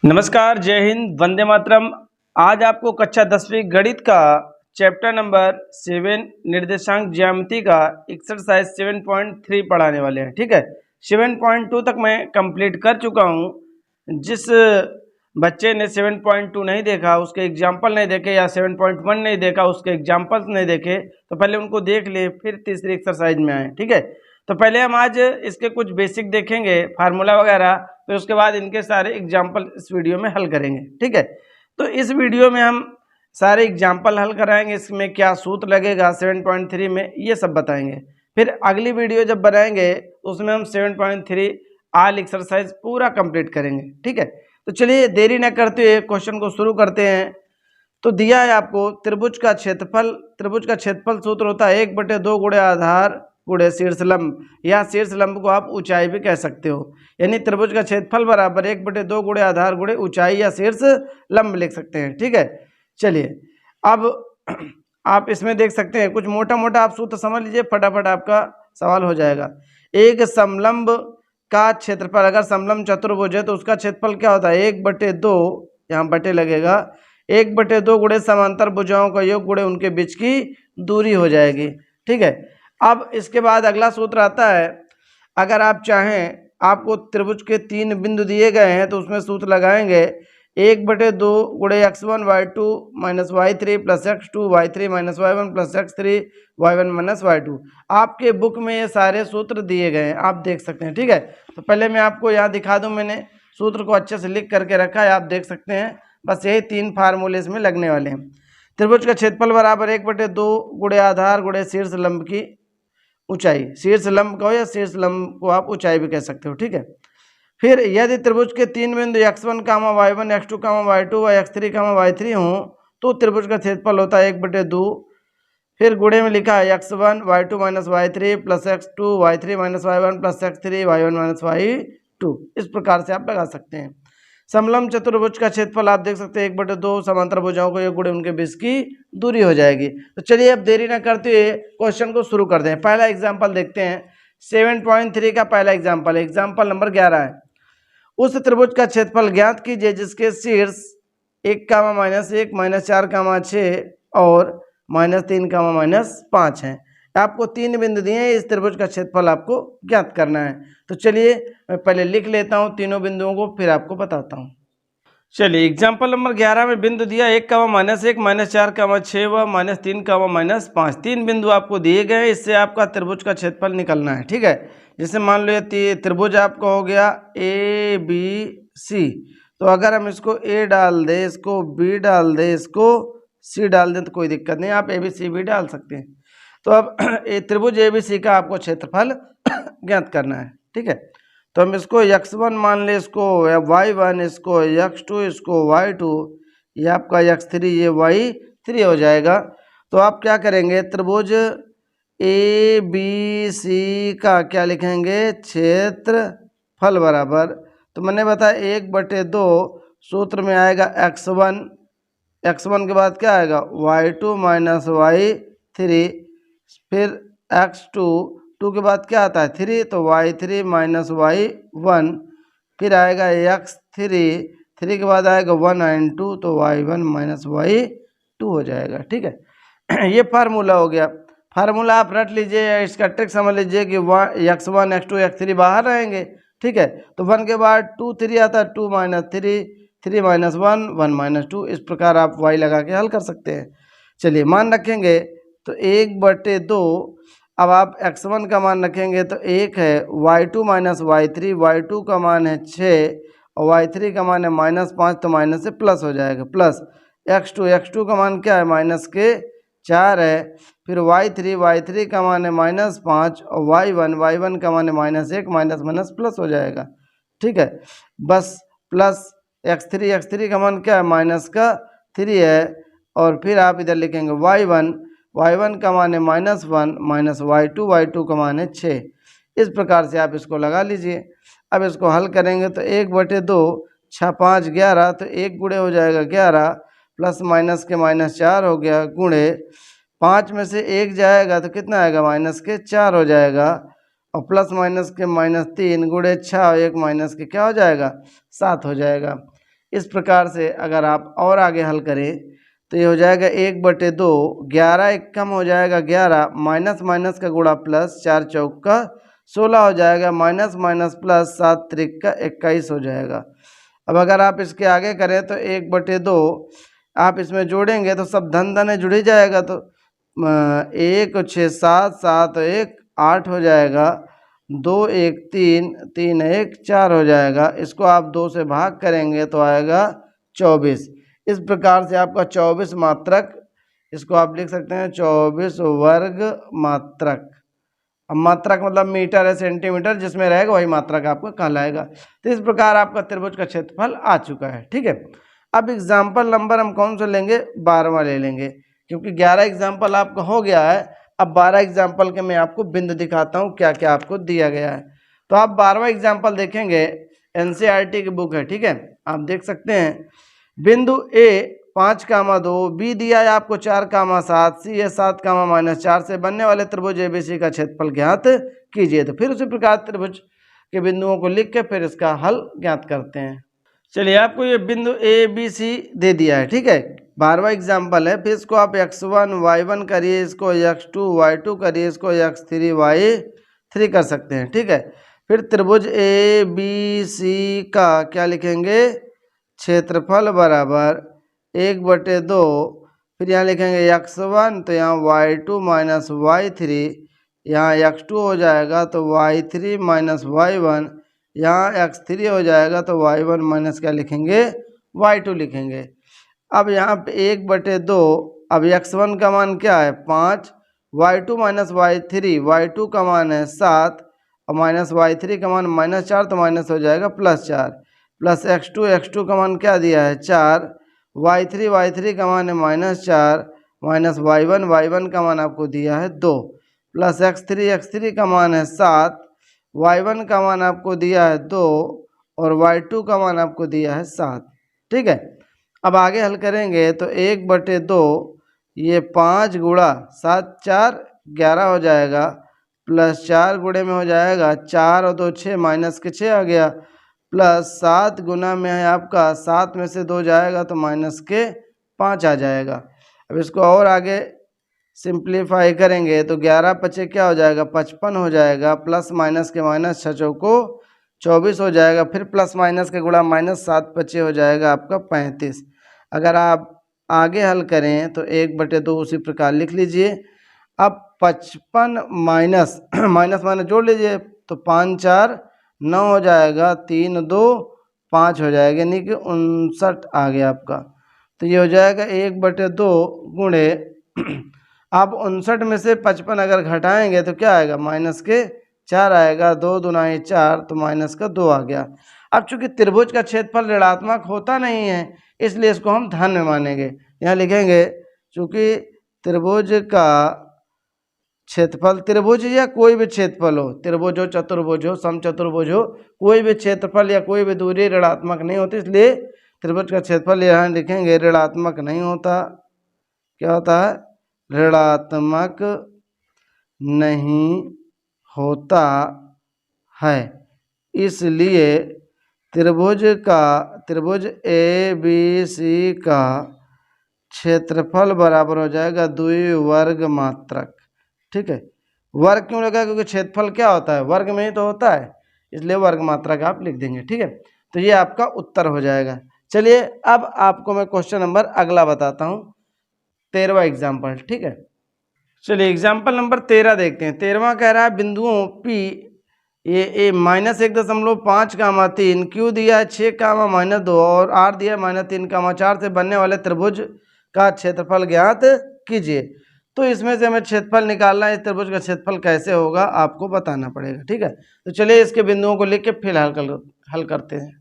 नमस्कार, जय हिंद, वंदे मातरम। आज आपको कक्षा 10वीं गणित का चैप्टर नंबर 7 निर्देशांक ज्यामिति का एक्सरसाइज 7.3 पढ़ाने वाले हैं। ठीक है, 7.2 तक मैं कंप्लीट कर चुका हूं। जिस बच्चे ने 7.2 नहीं देखा, उसके एग्जाम्पल नहीं देखे, या 7.1 नहीं देखा, उसके एग्जाम्पल्स नहीं देखे, तो पहले उनको देख ले, फिर तीसरी एक्सरसाइज में आए। ठीक है, तो पहले हम आज इसके कुछ बेसिक देखेंगे, फार्मूला वगैरह, फिर उसके बाद इनके सारे एग्जाम्पल इस वीडियो में हल करेंगे। ठीक है, तो इस वीडियो में हम सारे एग्जाम्पल हल कराएंगे, इसमें क्या सूत्र लगेगा 7.3 में, ये सब बताएंगे। फिर अगली वीडियो जब बनाएंगे उसमें हम 7.3 आल एक्सरसाइज पूरा कंप्लीट करेंगे। ठीक है, तो चलिए देरी न करते हुए क्वेश्चन को शुरू करते हैं। तो दिया है आपको त्रिभुज का क्षेत्रफल। त्रिभुज का क्षेत्रफल सूत्र होता है 1/2 गुणे आधार गुणे शीर्ष लंब, या शीर्ष लंब को आप ऊंचाई भी कह सकते हो। यानी त्रिभुज का क्षेत्रफल बराबर 1/2 गुणे आधार गुणे ऊंचाई या शीर्ष लंब लिख सकते हैं। ठीक है, चलिए अब आप इसमें देख सकते हैं, कुछ मोटा मोटा आप सूत्र समझ लीजिए, फटाफट आपका सवाल हो जाएगा। एक समलंब का क्षेत्रफल, अगर समलंब चतुर्भुज है तो उसका क्षेत्रफल क्या होता है 1/2, यहाँ बटे लगेगा, 1/2 गुणे समांतर भुजाओं का योग गुणे उनके बीच की दूरी हो जाएगी। ठीक है, अब इसके बाद अगला सूत्र आता है, अगर आप चाहें, आपको त्रिभुज के 3 बिंदु दिए गए हैं तो उसमें सूत्र लगाएंगे 1/2 गुणे x1 y2 minus y3 plus x2 y3 minus y1 plus x3 y1 minus y2। आपके बुक में ये सारे सूत्र दिए गए हैं, आप देख सकते हैं। ठीक है, तो पहले मैं आपको यहाँ दिखा दूँ, मैंने सूत्र को अच्छे से लिख करके रखा है, आप देख सकते हैं। बस यही 3 फार्मूले इसमें लगने वाले हैं। त्रिभुज का क्षेत्रफल बराबर 1/2 गुणे आधार गुणे शीर्ष लंब की ऊंचाई, शीर्ष लंब को या शीर्ष लंब को आप ऊंचाई भी कह सकते हो। ठीक है, फिर यदि त्रिभुज के 3 बिंदु x1, y1, x2, y2 व x3, y3 हों तो त्रिभुज का क्षेत्रफल होता है 1/2। फिर गुणे में लिखा है x1 y2 minus y3 plus x2 y3 minus y1 plus x3 y1 minus y2। इस प्रकार से आप लगा सकते हैं। समलंब चतुर्भुज का क्षेत्रफल आप देख सकते हैं 1/2 समांतर भुजाओं को योग गुणे उनके बीच की दूरी हो जाएगी। तो चलिए अब देरी ना करते हुए क्वेश्चन को शुरू कर दें। पहला एग्जांपल देखते हैं, 7.3 का पहला एग्जांपल, एग्जांपल नंबर 11 है। उस त्रिभुज का क्षेत्रफल ज्ञात कीजिए जिसके शीर्ष 1, -1, -4, -6 और -3, -5 हैं। आपको 3 बिंदु दिए हैं, इस त्रिभुज का क्षेत्रफल आपको ज्ञात करना है। तो चलिए मैं पहले लिख लेता हूँ तीनों बिंदुओं को, फिर आपको बताता हूँ। चलिए एग्जाम्पल नंबर 11 में बिंदु दिया 1, -1, -4, 6 व -3, -5। 3 बिंदु आपको दिए गए हैं, इससे आपका त्रिभुज का क्षेत्रफल निकलना है। ठीक है, जैसे मान लो ये त्रिभुज आपका हो गया ABC, तो अगर हम इसको A डाल दें, इसको B डाल दें, इसको C डाल दें तो कोई दिक्कत नहीं, आप ABC भी डाल सकते हैं। तो अब त्रिभुज ABC का आपको क्षेत्रफल ज्ञात करना है। ठीक है, तो हम इसको x1 मान ले, इसको y1, इसको x2, इसको y2, ये आपका x3, ये y3 हो जाएगा। तो आप क्या करेंगे, त्रिभुज ABC का क्या लिखेंगे, क्षेत्रफल बराबर, तो मैंने बताया 1/2 सूत्र में आएगा x1 के बाद क्या आएगा y2 माइनस y3, फिर x2 के बाद क्या आता है 3, तो y3 माइनस y1, फिर आएगा x3 के बाद आएगा 1 and 2, तो y1 माइनस y2 हो जाएगा। ठीक है, ये फार्मूला हो गया। फार्मूला आप रट लीजिए या इसका ट्रिक समझ लीजिए कि x1, x2, x3 बाहर रहेंगे। ठीक है, तो 1 के बाद 2, 3 आता है, 2 माइनस 3, 3 माइनस 1, 1 माइनस 2। इस प्रकार आप y लगा के हल कर सकते हैं। चलिए मान रखेंगे तो 1/2, अब आप x1 का मान रखेंगे तो 1 है, y2 माइनस y3, y2 का मान है 6 और y3 का मान है -5, तो माइनस से प्लस हो जाएगा, प्लस x2 का मान क्या है -4 है, फिर y3 का मान है -5 और y1 का मान है -1, माइनस प्लस हो जाएगा। ठीक है, बस प्लस x3 का मान क्या है -3 है, और फिर आप इधर लिखेंगे y1 का मान है -1 माइनस y2 का मान है 6। इस प्रकार से आप इसको लगा लीजिए। अब इसको हल करेंगे तो 1/2, 6, 5, 11, तो 1 गुणे हो जाएगा 11, प्लस माइनस के -4 हो गया, गुणे 5 में से 1 जाएगा तो कितना आएगा -4 हो जाएगा, और प्लस माइनस के -3 गुणे 6 और 1 माइनस के क्या हो जाएगा 7 हो जाएगा। इस प्रकार से अगर आप और आगे हल करें तो ये हो जाएगा 1/2, 11 एक कम हो जाएगा 11, माइनस माइनस का गुणा प्लस, 4 चौक का 16 हो जाएगा, माइनस माइनस प्लस, 7 त्रिक का 21 हो जाएगा। अब अगर आप इसके आगे करें तो 1/2 आप इसमें जोड़ेंगे तो सब धन धन जुड़ ही जाएगा, तो 1 6 7, 7 1 8 हो जाएगा, 2 1 3, 3 1 4 हो जाएगा। इसको आप 2 से भाग करेंगे तो आएगा 24। इस प्रकार से आपका 24 मात्रक, इसको आप लिख सकते हैं 24 वर्ग मात्रक। अब मात्रक मतलब मीटर है, सेंटीमीटर, जिसमें रहेगा वही मात्रक आपका कहलाएगा। तो इस प्रकार आपका त्रिभुज का क्षेत्रफल आ चुका है। ठीक है, अब एग्जाम्पल नंबर हम कौन सा लेंगे, 12वां ले लेंगे, क्योंकि 11 एग्जाम्पल आपका हो गया है। अब 12 एग्जाम्पल के मैं आपको बिंदु दिखाता हूँ क्या क्या आपको दिया गया है। तो आप 12वां एग्जाम्पल देखेंगे, एनसीईआरटी की बुक है। ठीक है, आप देख सकते हैं बिंदु ए 5,2, बी दिया है आपको 4,7, सी है 7,-4 से बनने वाले त्रिभुज एबीसी का क्षेत्रफल ज्ञात कीजिए। तो फिर उसी प्रकार त्रिभुज के बिंदुओं को लिख के फिर इसका हल ज्ञात करते हैं। चलिए, आपको ये बिंदु ए बी सी दे दिया है। ठीक है, 12वां एग्जाम्पल है। फिर इसको आप x1 y1 करिए, इसको x2 y2 करिए, इसको x3 y3 कर सकते हैं। ठीक है, फिर त्रिभुज ए बी सी का क्या लिखेंगे, क्षेत्रफल बराबर 1/2, फिर यहाँ लिखेंगे x1 तो यहाँ y2 माइनस y3, यहाँ x2 हो जाएगा तो y3 माइनस y1, यहाँ x3 हो जाएगा तो y1 माइनस क्या लिखेंगे, y2 लिखेंगे। अब यहाँ पे 1/2, अब x1 का मान क्या है 5, y2 माइनस y3, y2 का मान है 7 और माइनस y3 का मान -4, तो माइनस हो जाएगा +4, प्लस x2 का मान क्या दिया है 4, y3 का मान है -4, माइनस y1 का मान आपको दिया है 2, प्लस x3 का मान है 7, y1 का मान आपको दिया है 2 और y2 का मान आपको दिया है 7। ठीक है, अब आगे हल करेंगे तो 1/2, ये 5 गुणा 7 4 11 हो जाएगा, प्लस 4 गुणे में हो जाएगा 4 और 2 6, माइनस के 6 आ गया, प्लस 7 गुना में है आपका 7 में से 2 जाएगा तो माइनस के 5 आ जाएगा। अब इसको और आगे सिंप्लीफाई करेंगे तो 11 पचे क्या हो जाएगा 55 हो जाएगा, प्लस माइनस के माइनस 6 चौको 24 हो जाएगा, फिर प्लस माइनस के गुणा -7 पचे हो जाएगा आपका 35। अगर आप आगे हल करें तो 1/2 उसी प्रकार लिख लीजिए। अब 55 माइनस माइनस जोड़ लीजिए तो 5 4 9 हो जाएगा, 3 2 5 हो जाएगा, यानी कि 59 आ गया आपका। तो ये हो जाएगा 1/2 गुणे, आप 59 में से 55 अगर घटाएंगे तो क्या आएगा माइनस के 4 आएगा, 2 दूना 4 तो माइनस का 2 आ गया। अब चूंकि त्रिभुज का क्षेत्रफल ऋणात्मक होता नहीं है इसलिए इसको हम धन में मानेंगे। यहाँ लिखेंगे चूंकि त्रिभुज का क्षेत्रफल, त्रिभुज या कोई भी क्षेत्रफल हो, त्रिभुज हो चतुर्भुज हो समचतुर्भुज हो, कोई भी क्षेत्रफल या कोई भी दूरी ऋणात्मक नहीं होती, इसलिए त्रिभुज का क्षेत्रफल यहाँ लिखेंगे ऋणात्मक नहीं होता। क्या होता है, ऋणात्मक नहीं होता है। इसलिए त्रिभुज ए बी सी का क्षेत्रफल बराबर हो जाएगा द्विवर्ग मात्रक। ठीक है, वर्ग क्यों लगा, क्योंकि क्षेत्रफल क्या होता है वर्ग में ही तो होता है, इसलिए वर्ग मात्रक आप लिख देंगे। ठीक है, तो ये आपका उत्तर हो जाएगा। चलिए, अब आपको मैं क्वेश्चन नंबर अगला बताता हूँ, 13वां एग्जाम्पल। ठीक है, चलिए एग्जाम्पल नंबर 13 देखते हैं। 13वां कह रहा है बिंदुओं P ये -1.5, Q दिया है 6, -2 और R दिया है -3, 4 से बनने वाले त्रिभुज का क्षेत्रफल ज्ञात कीजिए। तो इसमें से हमें क्षेत्रफल निकालना है, इस त्रिभुज का क्षेत्रफल कैसे होगा आपको बताना पड़ेगा। ठीक है, तो चलिए इसके बिंदुओं को लिख के फिर हल करते हैं।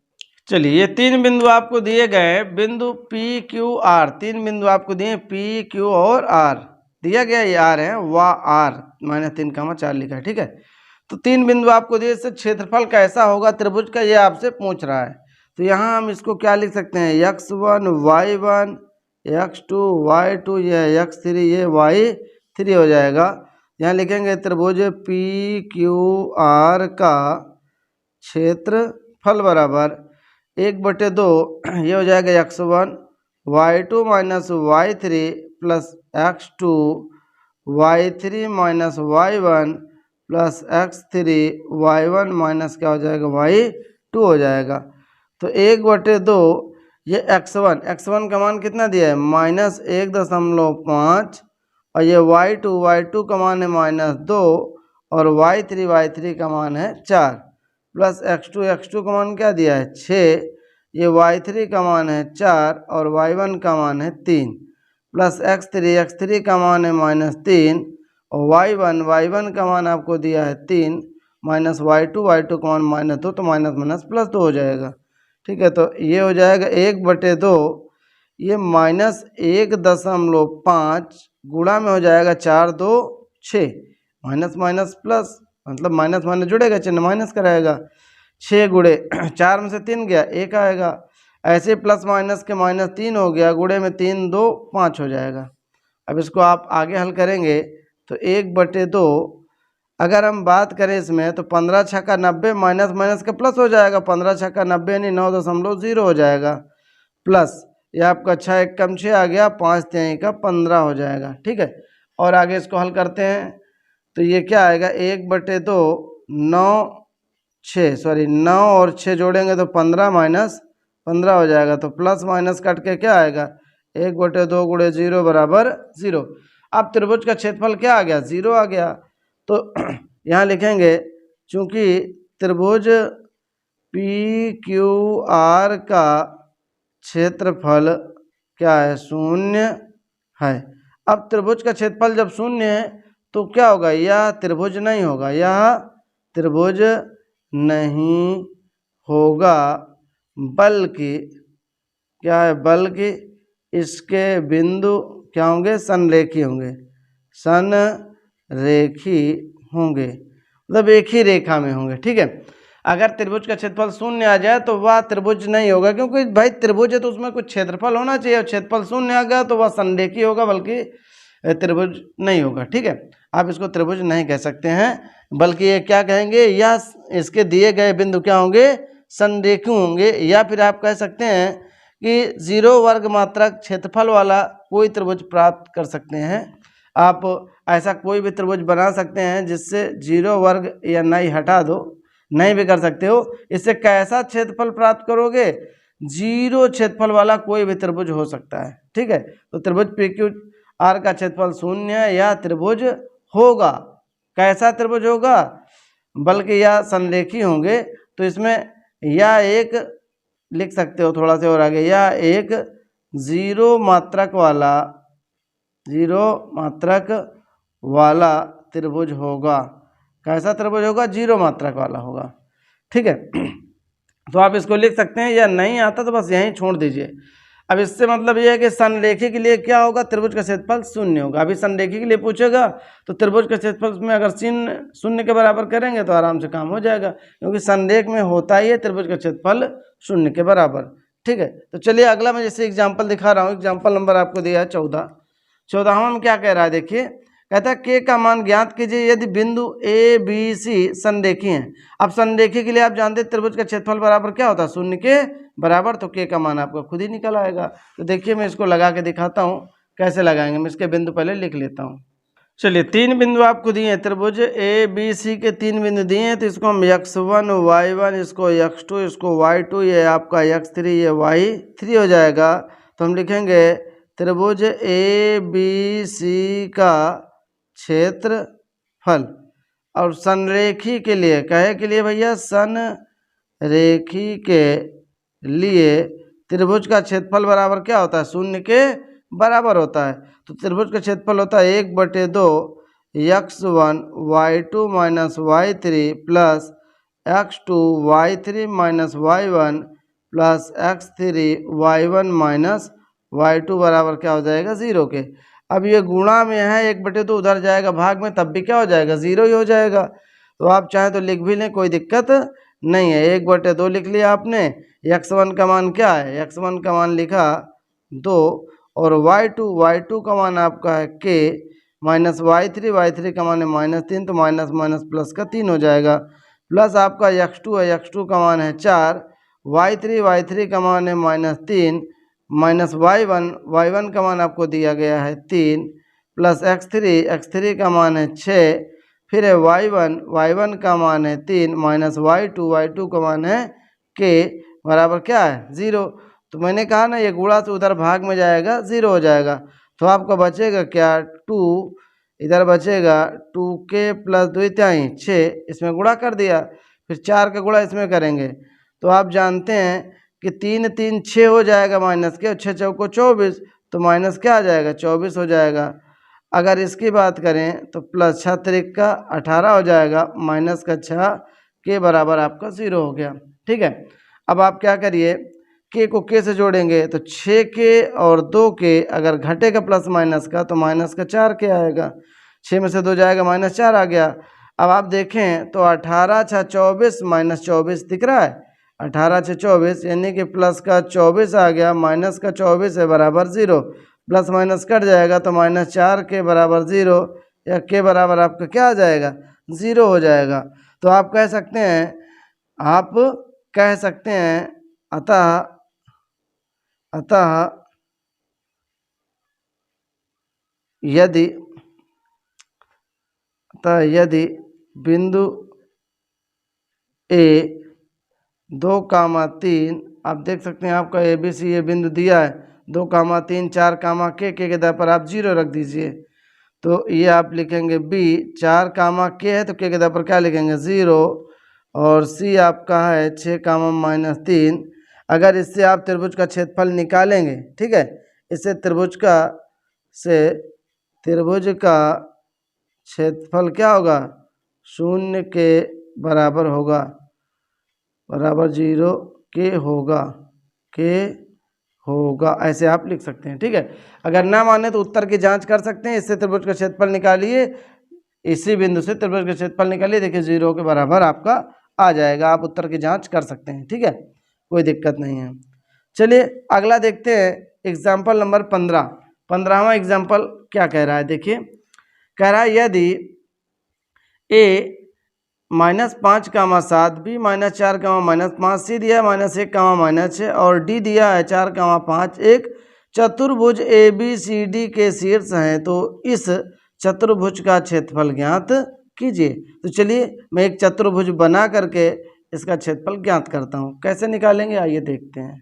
चलिए, ये 3 बिंदु आपको दिए गए हैं, बिंदु P Q R, 3 बिंदु आपको दिए P Q और R दिया गया, ये R है, वह R -3, 4 लिखा है। ठीक है, तो 3 बिंदु आपको दिए, इससे क्षेत्रफल कैसा होगा त्रिभुज का ये आपसे पूछ रहा है। तो यहाँ हम इसको क्या लिख सकते हैं, x1 y1, x2 y2, ये x3 ये y3 हो जाएगा। यहाँ लिखेंगे त्रिभुज P Q R का क्षेत्रफल बराबर 1/2 ये हो जाएगा x1 y2 minus y3 plus x2 y3 minus y1 plus x3 y1 minus क्या हो जाएगा y2 हो जाएगा। तो 1/2 ये x1 का मान कितना दिया है -1.5 और ये y2 का मान है -2 और y3 का मान है 4 प्लस x2 का मान क्या दिया है 6, ये y3 का मान है 4 और y1 का मान है 3 प्लस x3 का मान है -3 और y1 का मान आपको दिया है 3 माइनस y2 का मान -2 तो माइनस माइनस प्लस 2 हो जाएगा। ठीक है, तो ये हो जाएगा 1/2 ये -1.5 गुणा में हो जाएगा 4 2 6 माइनस माइनस प्लस मतलब माइनस माइनस जुड़ेगा चिन्ह माइनस कराएगा 6 गुणे 4 में से 3 गया 1 आएगा, ऐसे प्लस माइनस के -3 हो गया गुणे में 3 2 5 हो जाएगा। अब इसको आप आगे हल करेंगे तो 1/2 अगर हम बात करें इसमें तो 15 छक्का 90 माइनस माइनस का प्लस हो जाएगा 15 छक्का 90 यानी 9.0 हो जाएगा प्लस ये आपका 6 1 कम 6 आ गया 5 3 का 15 हो जाएगा। ठीक है, और आगे इसको हल करते हैं तो ये क्या आएगा 1/2 9 और 6 जोड़ेंगे तो 15 माइनस 15 हो जाएगा तो प्लस माइनस कट के क्या आएगा 1/2 गुणे 0 बराबर 0। अब त्रिभुज का क्षेत्रफल क्या आ गया 0 आ गया, तो यहाँ लिखेंगे चूंकि त्रिभुज PQR का क्षेत्रफल क्या है 0 है। अब त्रिभुज का क्षेत्रफल जब 0 है तो क्या होगा यह त्रिभुज नहीं होगा, यह त्रिभुज नहीं होगा बल्कि क्या है बल्कि इसके बिंदु क्या होंगे संरेखी होंगे, संरेखी होंगे मतलब एक ही रेखा में होंगे। ठीक है, अगर त्रिभुज का क्षेत्रफल 0 आ जाए तो वह त्रिभुज नहीं होगा क्योंकि भाई त्रिभुज है तो उसमें कुछ क्षेत्रफल होना चाहिए और क्षेत्रफल 0 आ गया तो वह संरेखी होगा बल्कि त्रिभुज नहीं होगा। ठीक है, आप इसको त्रिभुज नहीं कह सकते हैं बल्कि ये क्या कहेंगे या इसके दिए गए बिंदु क्या होंगे संरेखी होंगे, या फिर आप कह सकते हैं कि 0 वर्ग मात्रक क्षेत्रफल वाला कोई त्रिभुज प्राप्त कर सकते हैं। आप ऐसा कोई भी त्रिभुज बना सकते हैं जिससे 0 वर्ग या नहीं हटा दो, नहीं भी कर सकते हो। इससे कैसा क्षेत्रफल प्राप्त करोगे 0 क्षेत्रफल वाला कोई भी त्रिभुज हो सकता है। ठीक है, तो त्रिभुज PQR का क्षेत्रफल 0 या त्रिभुज होगा, कैसा त्रिभुज होगा बल्कि यह संरेखी होंगे। तो इसमें यह एक लिख सकते हो थोड़ा सा और आगे, यह एक 0 मात्रक वाला त्रिभुज होगा। कैसा त्रिभुज होगा 0 मात्रक वाला होगा। ठीक है, तो आप इसको लिख सकते हैं, या नहीं आता तो बस यहीं छोड़ दीजिए। अब इससे मतलब ये है कि संरेखी के लिए क्या होगा त्रिभुज का क्षेत्रफल 0 होगा। अभी संरेखी के लिए पूछेगा तो त्रिभुज का क्षेत्रफल में अगर 0 के बराबर करेंगे तो आराम से काम हो जाएगा क्योंकि संरेख में होता ही है त्रिभुज का क्षेत्रफल 0 के बराबर। ठीक है, तो चलिए अगला मैं जैसे एग्जाम्पल दिखा रहा हूँ, एग्जाम्पल नंबर आपको दिया है 14 में क्या कह रहा है देखिए, कहता है k का मान ज्ञात कीजिए यदि बिंदु ABC संरेखी हैं। अब संरेखी के लिए आप जानते हैं त्रिभुज का क्षेत्रफल बराबर क्या होता है 0 के बराबर, तो k का मान आपका खुद ही निकल आएगा। तो देखिए मैं इसको लगा के दिखाता हूँ कैसे लगाएंगे, मैं इसके बिंदु पहले लिख लेता हूँ। चलिए 3 बिंदु आपको दिए हैं, त्रिभुज ABC के 3 बिंदु दिए हैं तो इसको हम x1 y1 इसको x2 इसको y2 ये आपका x3 ये y3 हो जाएगा। तो हम लिखेंगे त्रिभुज ABC का क्षेत्रफल और संरेखी के लिए कहे के लिए भैया संरेखी के लिए त्रिभुज का क्षेत्रफल बराबर क्या होता है 0 के बराबर होता है। तो त्रिभुज का क्षेत्रफल होता है 1/2 x1 y2 minus y3 plus x2 y3 minus y1 plus x3 y1 minus y2 बराबर क्या हो जाएगा 0 के। अब ये गुणा में है 1/2 उधर जाएगा भाग में तब भी क्या हो जाएगा 0 ही हो जाएगा। तो आप चाहें तो लिख भी लें कोई दिक्कत नहीं है, 1/2 लिख लिया आपने। x1 का मान क्या है x1 का मान लिखा 2 और y2 का मान आपका है k माइनस y3 का मान है -3 तो माइनस माइनस प्लस का 3 हो जाएगा प्लस आपका x2 है x2 का मान है 4 y3 का मान है -3 माइनस y1 का मान आपको दिया गया है 3 प्लस x3 का मान है 6, फिर है y1 का मान है 3 माइनस y2 का मान है k बराबर क्या है 0। तो मैंने कहा ना ये गुणा से उधर भाग में जाएगा 0 हो जाएगा, तो आपका बचेगा क्या 2, इधर बचेगा 2k प्लस 2 त्याई 6, इसमें गुणा कर दिया, फिर 4 का गुणा इसमें करेंगे तो आप जानते हैं कि 3 3 6 हो जाएगा माइनस के, 6 चौको 24, तो माइनस क्या आ जाएगा 24 हो जाएगा। अगर इसकी बात करें तो प्लस 6 त्रिक का 18 हो जाएगा, माइनस का 6 के बराबर आपका 0 हो गया। ठीक है, अब आप क्या करिए के को के से जोड़ेंगे तो 6 के और 2 के अगर घटेगा प्लस माइनस का तो माइनस का 4 के आएगा, 6 में से 2 जाएगा -4 आ गया। अब आप देखें तो 18 6 24 -24 दिख रहा है, 18 6 24 यानी कि प्लस का 24 आ गया, माइनस का 24 है बराबर 0, प्लस माइनस कट जाएगा तो -4 के बराबर 0 या के बराबर आपका क्या आ जाएगा 0 हो जाएगा। तो आप कह सकते हैं अतः यदि बिंदु ए 2,3 आप देख सकते हैं आपका ABC ये बिंदु दिया है 2,3 4, के जगह पर आप 0 रख दीजिए, तो ये आप लिखेंगे B 4, के है तो के जगह पर क्या लिखेंगे 0, और C आपका है 6, -3। अगर इससे आप त्रिभुज का क्षेत्रफल निकालेंगे, ठीक है, इससे त्रिभुज का क्षेत्रफल क्या होगा 0 के बराबर होगा, बराबर 0 के होगा ऐसे आप लिख सकते हैं। ठीक है, अगर ना माने तो उत्तर की जांच कर सकते हैं, इससे त्रिभुज का क्षेत्रफल निकालिए, इसी बिंदु से त्रिभुज का क्षेत्रफल निकालिए, देखिए 0 के बराबर आपका आ जाएगा, आप उत्तर की जांच कर सकते हैं। ठीक है, कोई दिक्कत नहीं है। चलिए अगला देखते हैं एग्जाम्पल नंबर 15वां एग्जाम्पल क्या कह रहा है, देखिए कह रहा है यदि a -5, -7 b -4, -5 c दिया है -1, -6 और d दिया है 4, 5 एक चतुर्भुज ABCD के शीर्ष हैं, तो इस चतुर्भुज का क्षेत्रफल ज्ञात कीजिए। तो चलिए मैं एक चतुर्भुज बना करके इसका क्षेत्रफल ज्ञात करता हूँ, कैसे निकालेंगे आइए देखते हैं।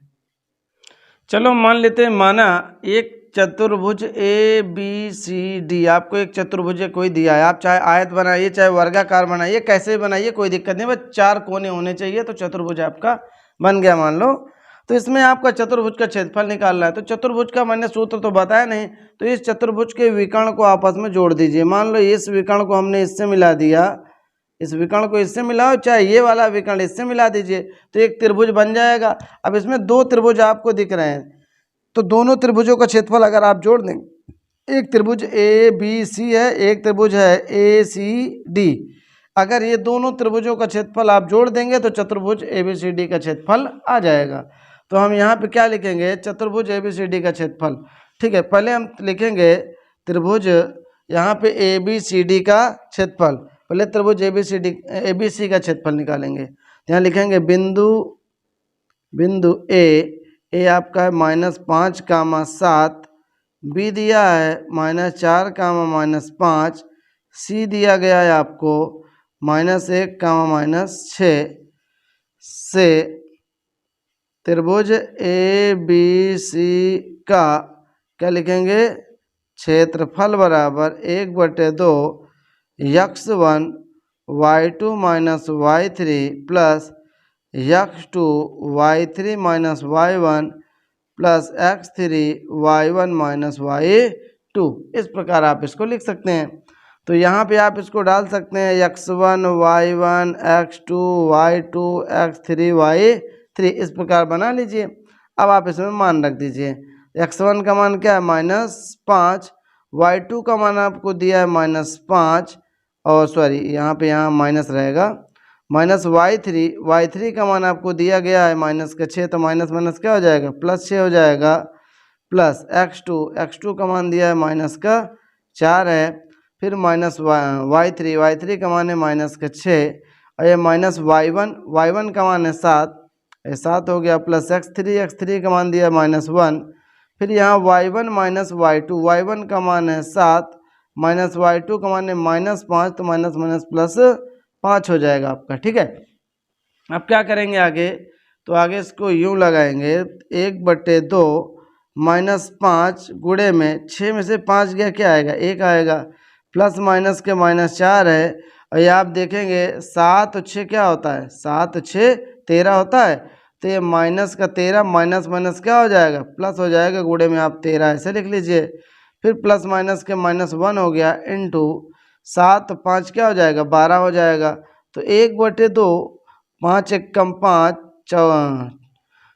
चलो मान लेते हैं, माना एक चतुर्भुज ABCD, आपको एक चतुर्भुज कोई दिया है, आप चाहे आयत बनाइए चाहे वर्गाकार बनाइए, कैसे भी बनाइए कोई दिक्कत नहीं, बस 4 कोने होने चाहिए तो चतुर्भुज आपका बन गया मान लो। तो इसमें आपका चतुर्भुज का क्षेत्रफल निकालना है, तो चतुर्भुज का मैंने सूत्र तो बताया नहीं, तो इस चतुर्भुज के विकर्ण को आपस में जोड़ दीजिए। मान लो इस विकर्ण को हमने इससे मिला दिया, इस विकर्ण को इससे मिलाओ, चाहे ये वाला विकर्ण इससे मिला दीजिए, तो एक त्रिभुज बन जाएगा। अब इसमें 2 त्रिभुज आपको दिख रहे हैं, तो दोनों त्रिभुजों का क्षेत्रफल अगर आप जोड़ दें, एक त्रिभुज ABC है, एक त्रिभुज है ACD, अगर ये दोनों त्रिभुजों का क्षेत्रफल आप जोड़ देंगे तो चतुर्भुज ABCD का क्षेत्रफल आ जाएगा। तो हम यहाँ पे क्या लिखेंगे, चतुर्भुज ABCD का क्षेत्रफल। ठीक है, पहले हम लिखेंगे त्रिभुज यहाँ पे ABCD का क्षेत्रफल, पहले त्रिभुज ABC का क्षेत्रफल निकालेंगे। यहाँ लिखेंगे बिंदु ए आपका है -5, 7 B दिया है -4, -5 C दिया गया है आपको -1, -6 से त्रिभुज ABC का क्या लिखेंगे क्षेत्रफल बराबर 1/2 x1 y2 y3 plus x2 y3 y1 plus x3 y1 y2, इस प्रकार आप इसको लिख सकते हैं। तो यहाँ पे आप इसको डाल सकते हैं x1 y1 x2 y2 x3 y3, इस प्रकार बना लीजिए। अब आप इसमें मान रख दीजिए, x1 का मान क्या है -5, y2 का मान आपको दिया है -5, और सॉरी यहाँ माइनस रहेगा, -y3 का मान आपको दिया गया है -6, तो माइनस माइनस क्या हो जाएगा +6 हो जाएगा, प्लस x2 का मान दिया है -4 है, फिर y3 का मान है -6, और ये -y1 का मान है 7, 7 हो गया प्लस x3 का मान दिया -1। फिर यहाँ y1 माइनस y2, y1 का मान है 7 माइनस y2 का मान है -5, तो माइनस माइनस प्लस 5 हो जाएगा आपका। ठीक है, अब क्या करेंगे आगे, तो आगे इसको यूं लगाएंगे 1/2 -5 गुणे में 6 में से 5 गया क्या आएगा 1 आएगा, प्लस माइनस के -4 है। और ये आप देखेंगे 7 और 6 क्या होता है, 7 और 6 13 होता है, तो ये माइनस का 13 माइनस माइनस क्या हो जाएगा प्लस हो जाएगा, गुणे में आप 13 ऐसे लिख लीजिए। फिर प्लस माइनस के -1 हो गया इंटू 7 5 क्या हो जाएगा 12 हो जाएगा। तो 1/2 5 एकम 5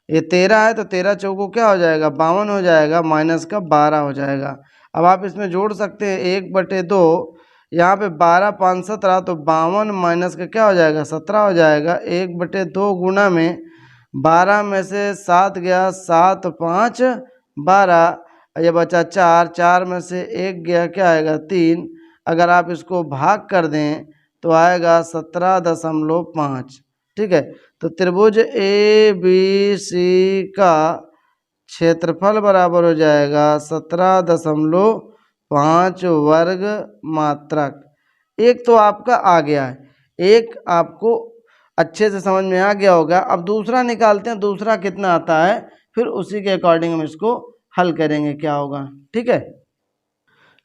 ये 13 है, तो 13 चौको क्या हो जाएगा 52 हो जाएगा, माइनस का 12 हो जाएगा। अब आप इसमें जोड़ सकते हैं 1/2, यहाँ पे 12 5 17, तो 52 माइनस का क्या हो जाएगा 17 हो जाएगा। 1/2 गुना में 12 में से 7 गया, 7 5 12, ये बचा 4, 4 में से 1 गया क्या आएगा 3। अगर आप इसको भाग कर दें तो आएगा 17.5। ठीक है, तो त्रिभुज ए बी सी का क्षेत्रफल बराबर हो जाएगा 17.5 वर्ग मात्रक। एक तो आपका आ गया है, एक आपको अच्छे से समझ में आ गया होगा। अब दूसरा निकालते हैं, दूसरा कितना आता है, फिर उसी के अकॉर्डिंग हम इसको हल करेंगे क्या होगा। ठीक है,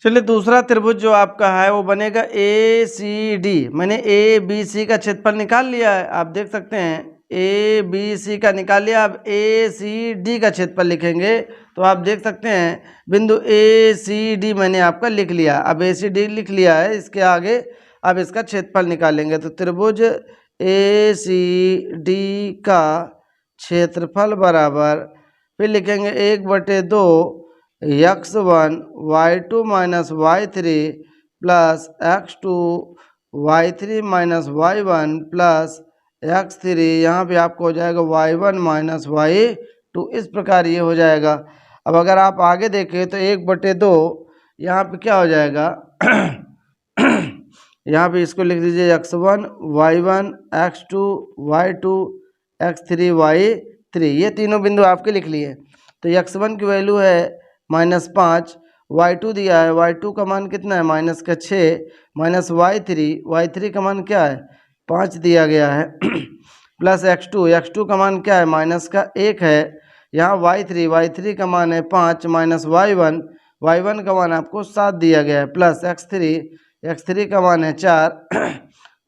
चलिए दूसरा त्रिभुज जो आपका है वो बनेगा ए सी डी। मैंने ए बी सी का क्षेत्रफल निकाल लिया है, आप देख सकते हैं ए बी सी का निकाल लिया। अब ए सी डी का क्षेत्रफल लिखेंगे तो आप देख सकते हैं बिंदु ए सी डी मैंने आपका लिख लिया। अब ए सी डी लिख लिया है, इसके आगे अब इसका क्षेत्रफल निकालेंगे। तो त्रिभुज ए सी डी का क्षेत्रफल बराबर, फिर लिखेंगे 1/2 x1 y2 minus y3 plus x2 y3 minus y1 plus x3, यहाँ पे आपको हो जाएगा y1 माइनस y2। इस प्रकार ये हो जाएगा। अब अगर आप आगे देखें तो 1/2 यहाँ पे क्या हो जाएगा यहाँ पे इसको लिख दीजिए x1 y1 x2 y2 x3 y3, ये तीनों बिंदु आपके लिख लिए। तो x1 की वैल्यू है -5, y2 दिया है, y2 का मान कितना है -6, माइनस y3 का मान क्या है 5 दिया गया है प्लस x2 का मान क्या है -1 है। यहाँ y3 का मान है 5 माइनस y1 का मान आपको 7 दिया गया है, प्लस x3 का मान है 4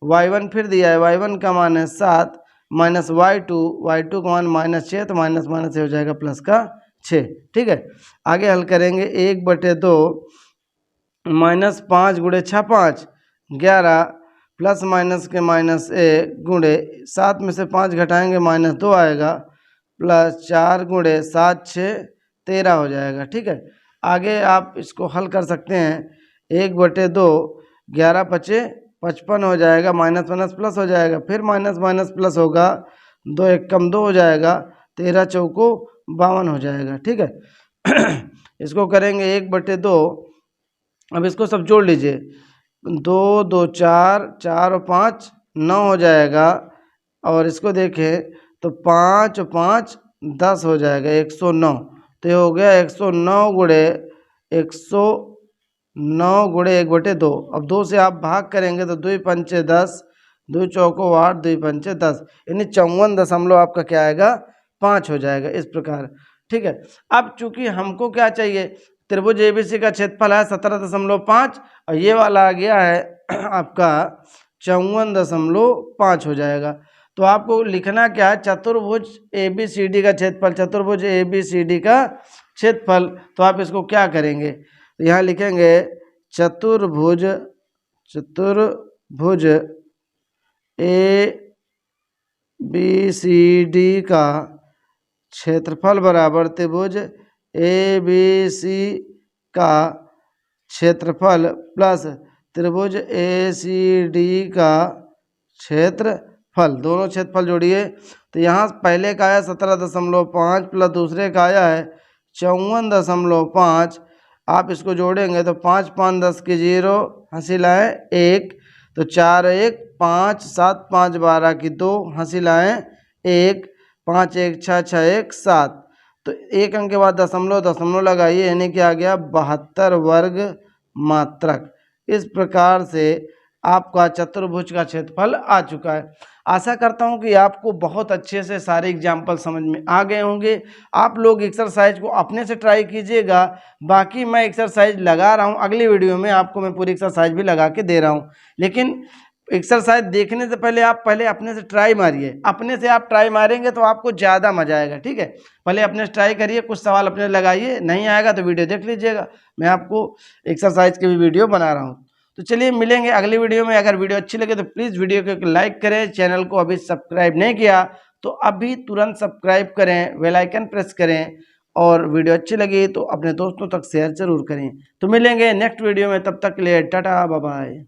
y1 फिर दिया है, y1 का मान है 7 माइनस y2 का मान -6, तो माइनस माइनस हो जाएगा प्लस का 6। ठीक है, आगे हल करेंगे 1/2 -5 गुणे 6 5 11 प्लस माइनस के -1 गुणे 7 में से 5 घटाएंगे -2 आएगा, प्लस 4 गुणे 7 6 13 हो जाएगा। ठीक है, आगे आप इसको हल कर सकते हैं 1/2 11 5 55 हो जाएगा, माइनस माइनस प्लस हो जाएगा, फिर माइनस माइनस प्लस होगा, 2 एकम 2 हो जाएगा, 13 चौको 52 हो जाएगा। ठीक है इसको करेंगे 1/2, अब इसको सब जोड़ लीजिए, 2 2 4 4 और 5 9 हो जाएगा, और इसको देखें तो 5 और 5 10 हो जाएगा 109। तो ये हो गया 109 गुणे 1/2। अब 2 से आप भाग करेंगे तो 2 पंचे 10, 2 चौको 8, 2 पंचे 10, यानी 54 आपका क्या आएगा 5 हो जाएगा इस प्रकार। ठीक है, अब चूंकि हमको क्या चाहिए, त्रिभुज एबीसी का क्षेत्रफल है 17.5 और ये वाला आ गया है आपका 54.5 हो जाएगा। तो आपको लिखना क्या है, चतुर्भुज एबीसीडी का क्षेत्रफल, चतुर्भुज एबीसीडी का क्षेत्रफल। तो आप इसको क्या करेंगे, तो यहाँ लिखेंगे चतुर्भुज ए बी सी डी का क्षेत्रफल बराबर त्रिभुज ए बी सी का क्षेत्रफल प्लस त्रिभुज ए सी डी का क्षेत्रफल, दोनों क्षेत्रफल जोड़िए। तो यहाँ पहले का आया 17.5 प्लस दूसरे का आया है 54.5। आप इसको जोड़ेंगे तो 5 5 10 की 0, हंसी लाएँ 1, तो 4 1 5 7 5 12 की 2, हंसी लाएँ 1, 5 1 6 6 1 7। तो एक अंक के बाद दशमलव दशमलव लगाइए, यानी कि आ गया 72 वर्ग मात्रक। इस प्रकार से आपका चतुर्भुज का क्षेत्रफल आ चुका है। आशा करता हूं कि आपको बहुत अच्छे से सारे एग्जाम्पल समझ में आ गए होंगे। आप लोग एक्सरसाइज को अपने से ट्राई कीजिएगा। बाकी मैं एक्सरसाइज लगा रहा हूं, अगली वीडियो में आपको मैं पूरी एक्सरसाइज भी लगा के दे रहा हूं। लेकिन एक्सरसाइज देखने से पहले आप पहले अपने से ट्राई मारिए। अपने से आप ट्राई मारेंगे तो आपको ज़्यादा मजा आएगा, ठीक है। पहले अपने से ट्राई करिए, कुछ सवाल अपने लगाइए, नहीं आएगा तो वीडियो देख लीजिएगा। मैं आपको एक्सरसाइज की भी वीडियो बना रहा हूँ। तो चलिए मिलेंगे अगली वीडियो में। अगर वीडियो अच्छी लगे तो प्लीज़ वीडियो को एक लाइक करें। चैनल को अभी सब्सक्राइब नहीं किया तो अभी तुरंत सब्सक्राइब करें, बेल आइकन प्रेस करें, और वीडियो अच्छी लगी तो अपने दोस्तों तक शेयर जरूर करें। तो मिलेंगे नेक्स्ट वीडियो में, तब तक के लिए टाटा बाय बाय।